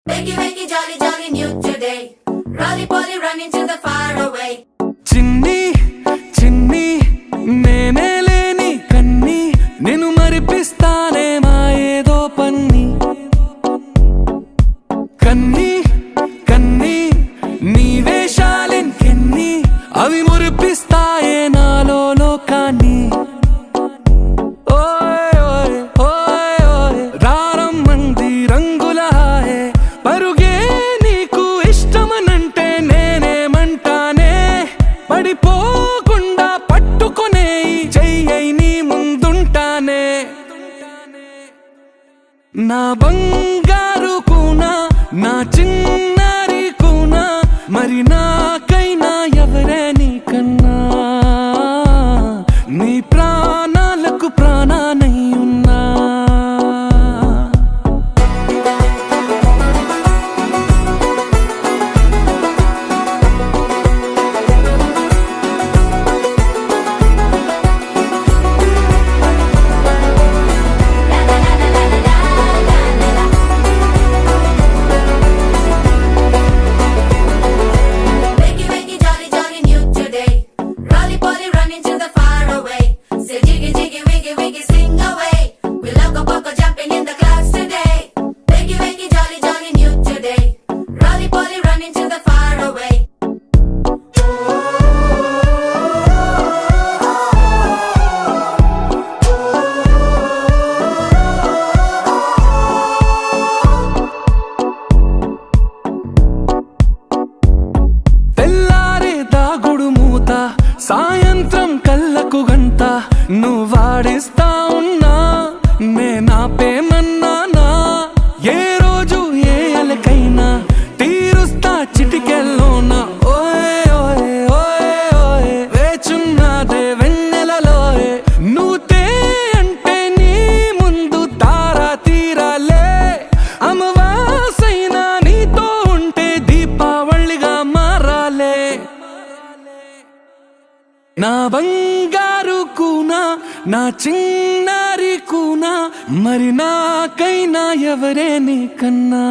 Wakey, wakey, jolly, jolly, new today. Rolly poly, running to the far away. చిన్ని చిన్ని నేనే లేని కన్ని నేను మరిపిస్తానే మా ఏదో పన్ని కన్ని కన్ని నీ వేషాలెన్ని అవి మురిపిస్తాయే నాలో లోకాన్ని ఓయ్ ఓయ్ ఓయ్ ఓయ్ రారమ్మంది రంగుల హాయే పరుగే నీకు ఇష్టమనంటే నేనేమంటానే పడిపోకుండా పట్టుకునే చెయ్యై నీ ముందుంటానే నా బంగారు కూనా నా చిన్నారి కూనా మరి నాకైనా ఎవరే నీకన్నా నీ ప్రాణాలకు ప్రాణానై ఉన్నా Wakey, wakey, jolly, jolly, new today. Rolly poly, running to the far away. Say jiggy, jiggy, wiggy, wiggy, sing away. We loco poco jumping in the clouds today. Wakey, wakey, jolly, jolly, new today. Rolly poly, running to the far away. తెల్లారే దాగుడు మూత సాయంత్రం కళ్ళకు గంట నువ్వాడిస్తా ఉన్నా నేనాపేమన్నానా ఏ రోజు ఏ అలకైనా తీరుస్తా చిటికెల్లోనా ఓయ్ ఓయ్ ఓయ్ ఓయ్ వేచున్నాదే వెన్నెలలోయే నువ్వుతే అంటే నీ ముందు తారా తీరాలే అమవాసైనా నీతో ఉంటే దీపావళిగా మారాలే నా బంగారు కూనా నా చిన్నారి కూనా మరి నాకైనా ఎవరే నీకన్నా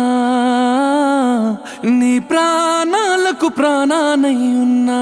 నీ ప్రాణాలకు ప్రాణానై ఉన్నా